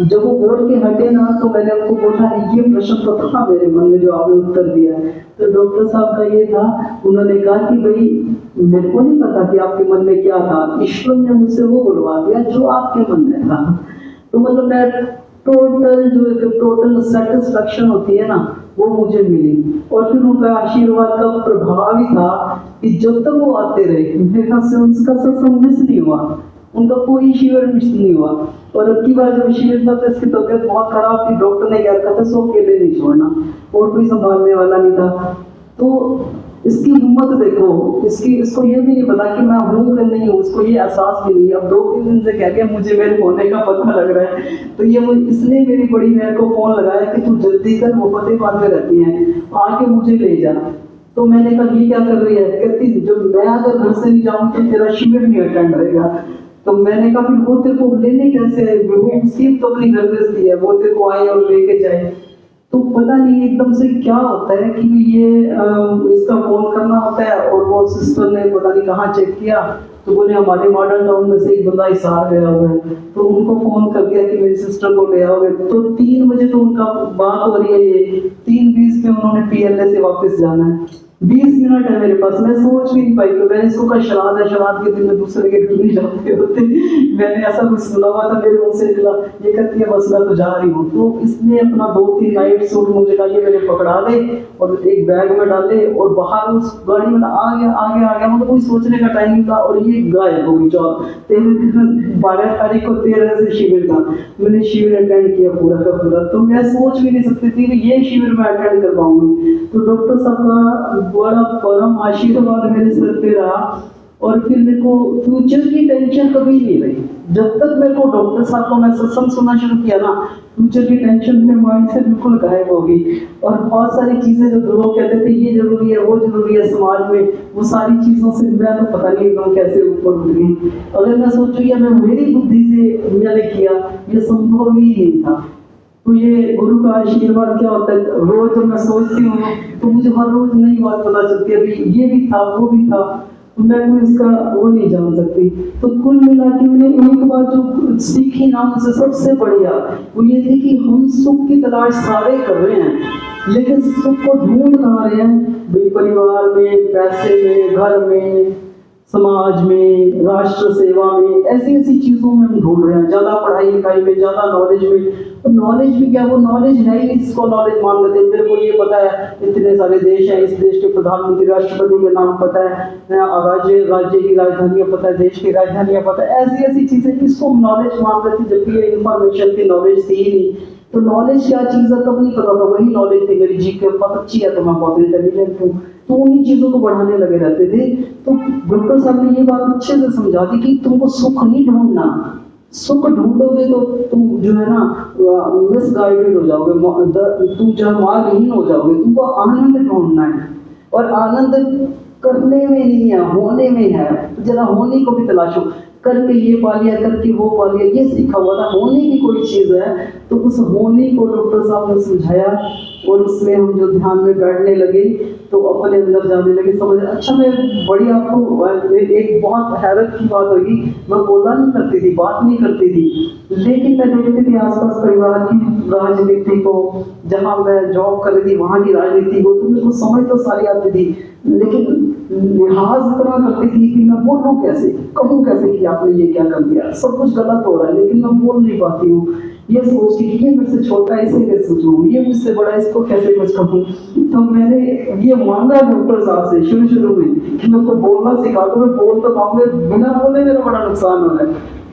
जब वो बोल के हटे ना, तो मैंने उनको बोला ये प्रश्न तो था मेरे मन में जो आपने उत्तर दिया है। तो डॉक्टर साहब का ये था, उन्होंने कहा कि भाई मेरे को नहीं पता कि आपके मन में क्या था, ईश्वर ने मुझसे वो बुलवा दिया जो आपके मन में था। तो मतलब मैं टोटल सेटिस्फैक्शन होती है ना, वो मुझे मिली। और फिर उनका आशीर्वाद का प्रभाव ही था कि जब तक वो आते रहे, मेरे ख्याल से उनका सत्संग मिस नहीं हुआ, उनका कोई शिविर मिस नहीं हुआ। और अब की बार जब शिविर था तो इसकी तबीयत बहुत खराब थी, डॉक्टर ने क्या कहा था, सो अकेले नहीं छोड़ना, और कोई संभालने वाला नहीं था। तो इसकी हिम्मत देखो, इसको ये भी नहीं पता कि मैं हूँ कि नहीं हूँ, उसको ये एहसास भी नहीं। अब 2-3 दिन से कह के मुझे मेरे होने का पता लग रहा है। तो ये इसने मेरी बड़ी बहन को फोन लगाया कि तू जल्दी कर, वो फतेहाबाद में रहती है, आके मुझे ले जा। तो मैंने कहा ये क्या कर रही है? कहती जब मैं अगर घर से नहीं जाऊँ तो तेरा शिविर नहीं अटेंड रहेगा। तो मैंने कहा फिर वो तेरे को लेने कैसे आए? वो मुसीबत तो अपनी घर में है, वो तेरे को आए और लेके जाए। तो पता नहीं एकदम से क्या होता है कि ये इसका फोन करना होता है, और वो सिस्टर ने पता नहीं कहाँ चेक किया, तो बोले हमारे मॉडल टाउन में से एक बंदा हिसार गया हुआ है। तो उनको फोन कर दिया कि मेरी सिस्टर को ले आओगे। तो 3 बजे तो उनका बात हो रही है, ये 3:20 पे उन्होंने PLA से वापस जाना है। 20 मिनट है मेरे पास, मैं सोच भी नहीं पाई। तो मैंने इसको कहा शराब है, शराब के दिन में दूसरे के घर नहीं जाते होते, मैंने ऐसा कुछ सुना हुआ था, मेरे मुंह से निकला। ये कहती है बस मैं तो जा रही हूँ। तो इसने अपना 2-3 नाइट सूट मुझे कहा ये मेरे पकड़ा दे और एक बैग में डाले, और बाहर उस गाड़ी में आ गया, मतलब कोई सोचने का टाइम नहीं था। और ये गायब हो गई। 12 तारीख को 13 से शिविर था, मैंने शिविर अटेंड किया पूरा का पूरा। तो मैं सोच भी नहीं सकती थी कि ये शिविर में अटेंड कर पाऊंगी। तो डॉक्टर साहब का बड़ा परम आशीर्वाद मेरे सर पे रहा। और फिर मेरे को फ्यूचर की टेंशन कभी नहीं रही। जब तक मेरे को डॉक्टर साहब को मैं सत्संग सुनना शुरू किया ना, फ्यूचर की टेंशन मेरे माइंड से बिल्कुल गायब हो गई। और बहुत सारी चीजें जो लोग कहते थे ये जरूरी है वो जरूरी है समाज में, वो सारी चीजों से मैं तो पता नहीं एकदम कैसे ऊपर उठ गई। अगर मैं सोचूं या मैं मेरी बुद्धि से मैंने किया, ये संभव ही नहीं था। तो ये गुरु का आशीर्वाद क्या होता है, रोज जब मैं सोचती हूँ तो मुझे हर रोज नई बात पता चलती है, अभी ये भी था वो भी था, तो मैं कोई इसका वो नहीं जान सकती। तो कुल मिला के मैंने एक बात जो सीखी ना मुझसे सबसे बढ़िया वो ये थी कि हम सुख की तलाश सारे कर रहे हैं, लेकिन सुख को ढूंढ कहाँ रहे हैं भाई? परिवार में, पैसे में, घर में, समाज में, राष्ट्र सेवा में, ऐसी ऐसी चीजों में हम ढूंढ रहे हैं, ज्यादा पढ़ाई लिखाई में, ज्यादा नॉलेज में। तो नॉलेज भी क्या, वो नॉलेज है ही, इसको नॉलेज मान लेते हैं। मेरे को ये पता है इतने सारे देश हैं, इस देश के प्रधानमंत्री राष्ट्रपति के नाम पता है, राज्य की राजधानियां पता है, देश की राजधानियां पता है, ऐसी ऐसी चीजें इसको नॉलेज मान लेते, जबकि ये इंफॉर्मेशन की नॉलेज थी ही नहीं। तो नॉलेज क्या चीज है तब नहीं पता था, वही नॉलेज थी मेरी जीके बहुत अच्छी है तो मैं बहुत इंटेलिजेंट हूँ, तो उन्हीं चीजों को बढ़ाने लगे रहते थे। तो डॉक्टर साहब ने ये बात अच्छे से समझा दी कि तुमको सुख नहीं ढूंढना, सुख ढूंढोगे तो तुम जो है ना मिसगाइडेड हो जाओगे, तुम जो है मार्गहीन हो जाओगे। तुमको आनंद ढूंढना है, और आनंद करने में नहीं है, होने में है। तो जरा होने को भी तलाशो, करके ये पा लिया, करके वो पा लिया, ये सीखा हुआ था। होने की कोई चीज है तो उस होने को डॉक्टर साहब ने समझाया, और उसमें हम जो ध्यान में बैठने लगे तो अपने अंदर जाने लगे, समझ। अच्छा, मैं बड़ी आपको एक बहुत हैरत की बात होगी, मैं बोला नहीं करती थी, बात नहीं करती थी, लेकिन मैं देखती थी आसपास परिवार की राजनीति को, जहाँ मैं जॉब कर रही थी वहाँ की राजनीति को, तो मेरे को समझ तो सारी आती थी, लेकिन लिहाज इतना करती थी कि मैं बोलूँ कैसे, कहूँ कैसे कि आपने ये क्या कर दिया, सब कुछ गलत हो रहा है, लेकिन मैं बोल नहीं पाती हूँ। ये सोच के कि ये मेरे से छोटा है, इसे कैसे सोचूं, ये मुझसे बड़ा, इसको कैसे कुछ कहूँ। तो मैंने ये मांगा डॉक्टर साहब से शुरू में कि मेरे को बोलना सिखा दो, मैं बोल तो पाऊंगा, बिना बोले मेरा बड़ा नुकसान हो रहा है।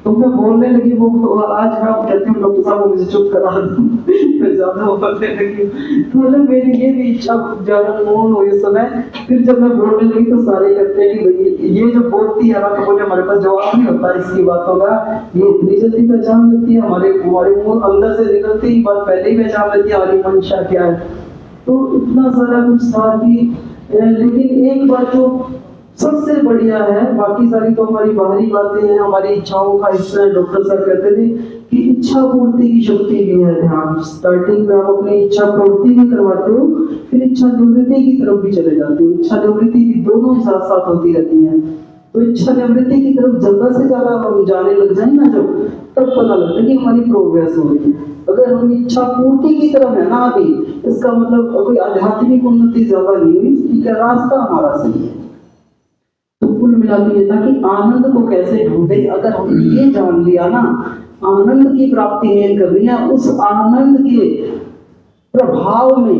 तो मैं बोलने लगी, वो आज मैं कहती हूँ डॉक्टर साहब मुझे चुप करा दो, मैं ज्यादा बोलने लगी। तो मतलब मेरी ये भी इच्छा ज्यादा पूर्ण हुई उस समय। फिर जब मैं बोलने लगी तो सारे कहते हैं कि भाई ये जो बोलती है ना, तो बोले हमारे पास जवाब नहीं होता इसकी बातों का, ये इतनी जल्दी पहचान लेती है, हमारे मुंह अंदर से निकलती ही बात पहले ही पहचान लेती है हमारी मंशा क्या है। तो इतना सारा कुछ था कि, लेकिन एक बात जो सबसे बढ़िया है, बाकी सारी तो हमारी बाहरी बातें हैं, हमारी इच्छाओं का हिस्सा है। डॉक्टर साहब कहते थे कि इच्छा पूर्ति की शक्ति भी है ध्यान। स्टार्टिंग में आप अपनी इच्छा पूर्ति भी करवाते हो, फिर इच्छा निवृत्ति की तरफ भी चले जाते हो। इच्छा निवृत्ति भी दोनों ही साथ साथ होती रहती हैं। तो इच्छा निवृत्ति की तरफ ज्यादा से ज्यादा हम जाने लग जाए ना जब, तब पता लगता है कि हमारी प्रोग्रेस हो रही है। अगर हम इच्छा पूर्ति की तरफ है ना अभी, इसका मतलब कोई आध्यात्मिक उन्नति ज्यादा नहीं हुई, ठीक है, रास्ता हमारा सही है। तो कुल मिला के ये था कि आनंद को कैसे ढूंढे। अगर हमने ये जान लिया ना, आनंद की प्राप्ति नहीं करनी है, उस आनंद के प्रभाव में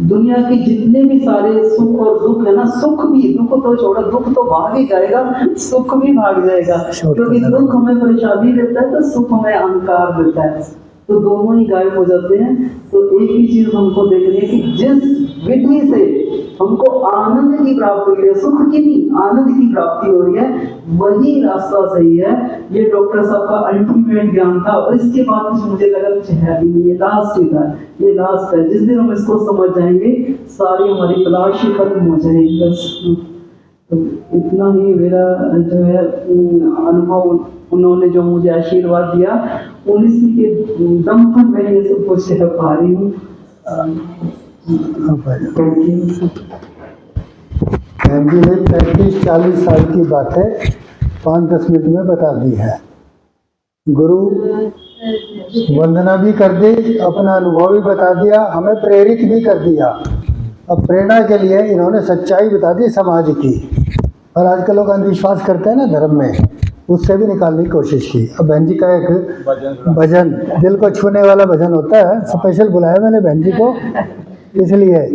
दुनिया के जितने भी सारे सुख और दुख है ना, सुख भी, दुख तो छोड़ो, दुख तो भाग ही जाएगा, सुख भी भाग जाएगा, क्योंकि दुख हमें परेशानी देता है तो सुख हमें अहंकार देता है, तो दोनों ही गायब हो जाते हैं। तो एक ही चीज हमको देखनी है कि जिस विधि से हमको आनंद की प्राप्ति हो रही है, सुख की नहीं, आनंद की प्राप्ति हो रही है, वही रास्ता सही है। ये डॉक्टर साहब का अल्टीमेट ज्ञान था, और इसके बाद कुछ मुझे लगा कुछ है भी नहीं, ये लास्ट ही था, ये लास्ट है। जिस दिन हम इसको समझ जाएंगे सारी हमारी तलाश ही खत्म हो जाएगी। बस तो इतना ही मेरा जो है अनुभव, उन्होंने जो मुझे आशीर्वाद दिया, उन्हीं के दम पर मैं ये सब कुछ कह पा रही हूँ। जी ने 35-40 साल की बातें 5-10 मिनट में बता दी है। गुरु वंदना भी कर दी, अपना अनुभव भी बता दिया, हमें प्रेरित भी कर दिया। अब प्रेरणा के लिए इन्होंने सच्चाई बता दी समाज की, और आजकल लोग अंधविश्वास करते हैं ना धर्म में, उससे भी निकालने की कोशिश की। अब बहन जी का एक भजन, दिल को छूने वाला भजन होता है, स्पेशल बुलाया मैंने बहन जी को, इसलिए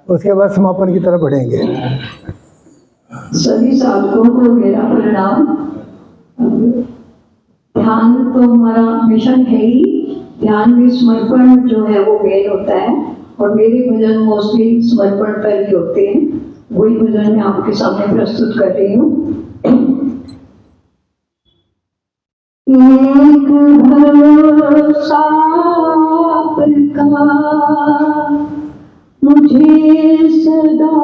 उसके बाद समापन की तरफ बढ़ेंगे। सभी साधकों को मेरा प्रणाम। ध्यान तो हमारा मिशन है ही, ध्यान में समर्पण जो है वो मेन होता है, और मेरे भजन मोस्टली समर्पण पर ही होते हैं। वही भजन मैं आपके सामने प्रस्तुत कर रही हूँ। एक भरोसा का मुझे सदा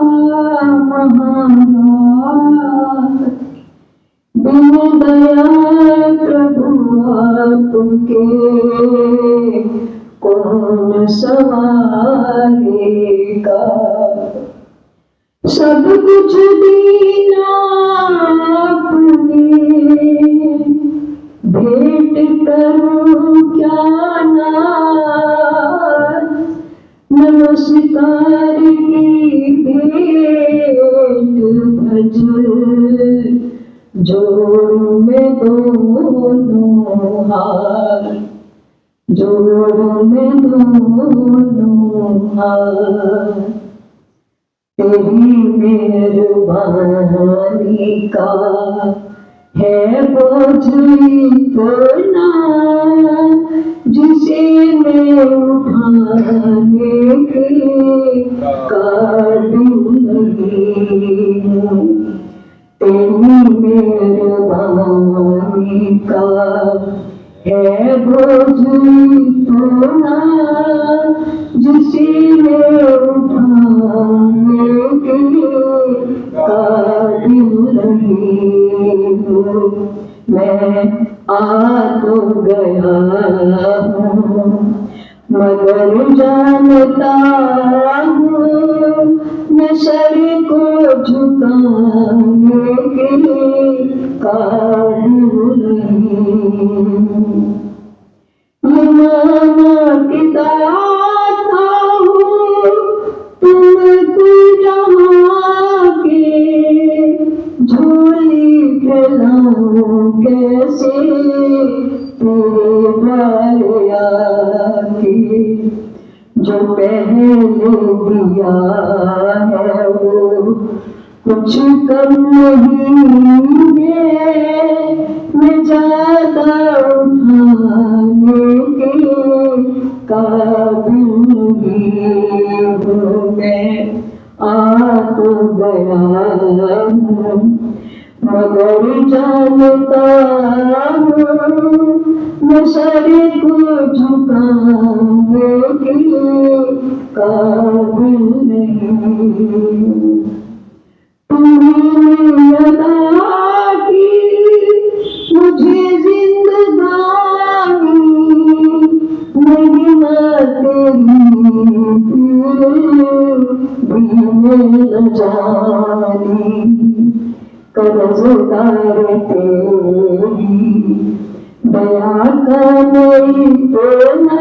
महाराज, बिन दया प्रभु तुमके कौन सवारेगा। सब कुछ दीना आपने, भेंट करूं क्या नाथ, नमस्कार की भेंट भज, जोड़ूं मैं दोनों हाथ, जोड़ूं तेरी मेहरबानी का है बोझ इतना जिसे मैं उठाने के काबिल नहीं हूँ। तेरी मेहरबानी का है बोझ इतना जिसे मैं उठाने के काबिल नहीं हूँ। मैं आ तो गया हूँ मगर जानता हूँ मैं सर को झुकाने के काबिल नहीं हूँ। ये माना कि दाता हूँ तुमको जहाँ के झोली फैलाऊं कैसे तेरे भरिया की जो पहले दिया है वो कुछ कम नहीं है। मैं ज्यादा उठाने के काबिल नहीं हूँ। मैं आ तो गया हूँ मगर जानता हूँ मैं सर को झुकाने के काबिल नहीं हूँ। तुमने अदा की मुझे जिंदगानी महिमा तेरी न जानी कर्जदार तेरी दया का नहीं तोना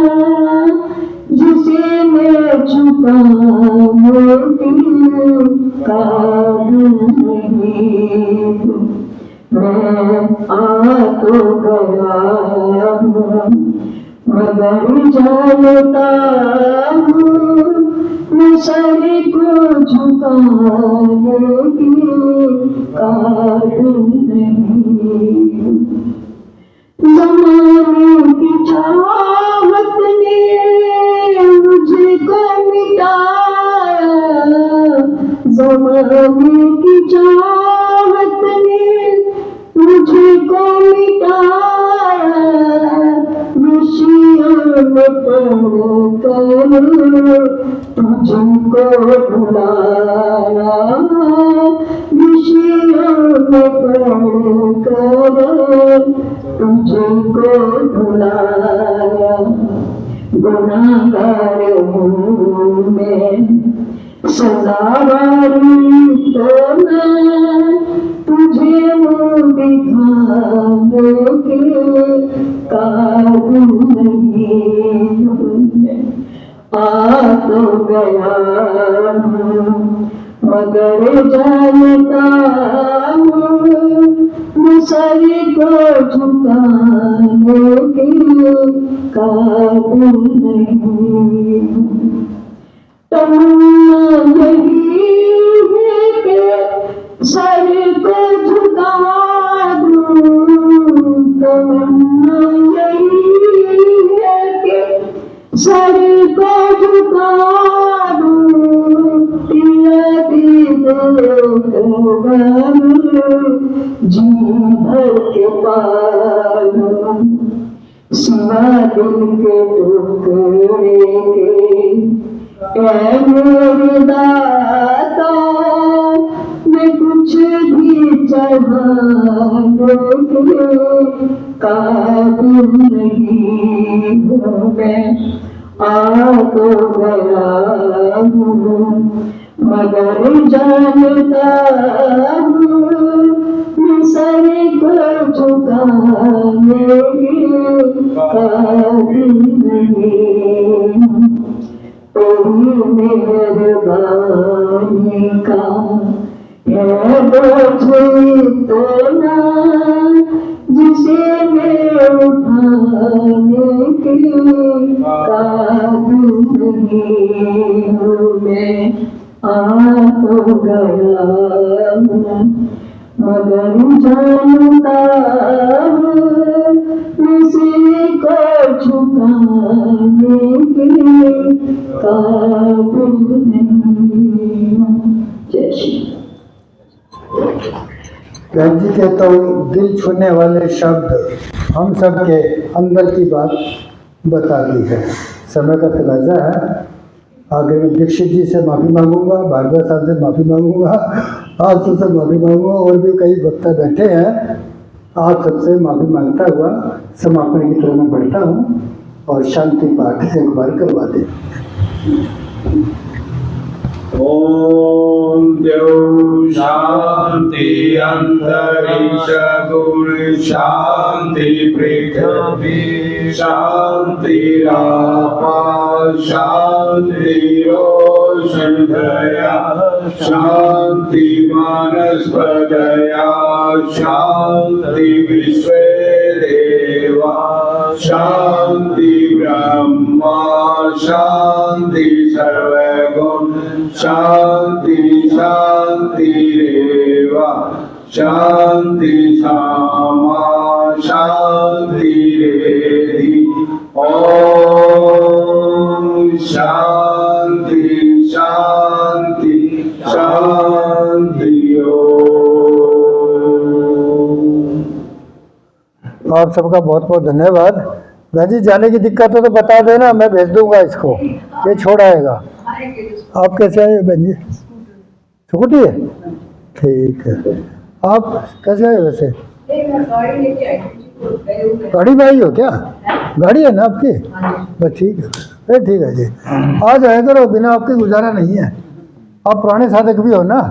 जिसे मैं छुपाने के काबिल नहीं हूँ। मैं आ तो गया हूँ मगर जानता हूँ मैं सर को झुकाने के काबिल नहीं हूँ। ज़माने की चाहत ने मुझको मिटाया, ज़माने की चाहत ने मुझको मिटाया, नशियों में पढ़कर तुझको भुलाया, नशियों में पढ़कर तुझको भुलाया। गुनाहगार हूँ मैं सदावारी तो मैं तुझे मुँह दिखाने के काबिल नहीं हूँ। आ तो गया हूँ मगर जानता हूँ मैं सर को झुकाने के काबिल नहीं हूँ। तमन्ना यही है कि सर को झुका दूँ, तमन्ना यही है कि सर को झुका दूँ, तेरा दीदार जी भर के पालूं, सिवा दिल के टुकड़े के ऐ मेरे दाता मैं कुछ भी चढ़ाने के काबिल नहीं हूँ। मैं आ तो गया हूँ मगर जानता हूँ मैं सर को झुकाने के काबिल नहीं हूँ। तेरी मेहरबानी का है बोझ इतना जिसे मैं उठाने के काबिल नहीं में आ तो गया हूँ, मगर जानता हूँ किसी को झुकाने के काबिल नहीं हूँ। जय श्री बहन जी के तो दिल छूने वाले शब्द हम सब के अंदर की बात बता दी है। समय का तकाजा है। आगे मैं दीक्षित जी से माफ़ी मांगूंगा, भार्गव साहब से माफ़ी मांगूंगा, आप सबसे माफ़ी मांगूंगा, और भी कई वक्ता बैठे हैं। आप सबसे माफ़ी मांगता हुआ समापन की तरफ मैं बढ़ता हूँ और शांति पाठ एक बार करवा दें। ओम देव शांति अंतरिक्ष गुण शांति पृथ्वी शांति रापा शांति रोशन दया शांति मानस्पदया शांति विश्व देवा शांति ब्रह्मा शांति सर्वगुण शांति शांति रेवा शांति सामा शांति रेधि ओम शांति शांति शांति ओम। आप सबका बहुत बहुत धन्यवाद। बहन जी जाने की दिक्कत हो तो बता देना, मैं भेज दूंगा इसको, ये छोड़ आएगा। आप कैसे आए बहन जी? स्कूटी है? ठीक है। आप कैसे आए वैसे? गाड़ी में आई हो क्या? गाड़ी है ना आपकी? बस ठीक है, फिर ठीक है जी। आ जाया करो, बिना आपके गुजारा नहीं है। आप पुराने साधक भी हो ना।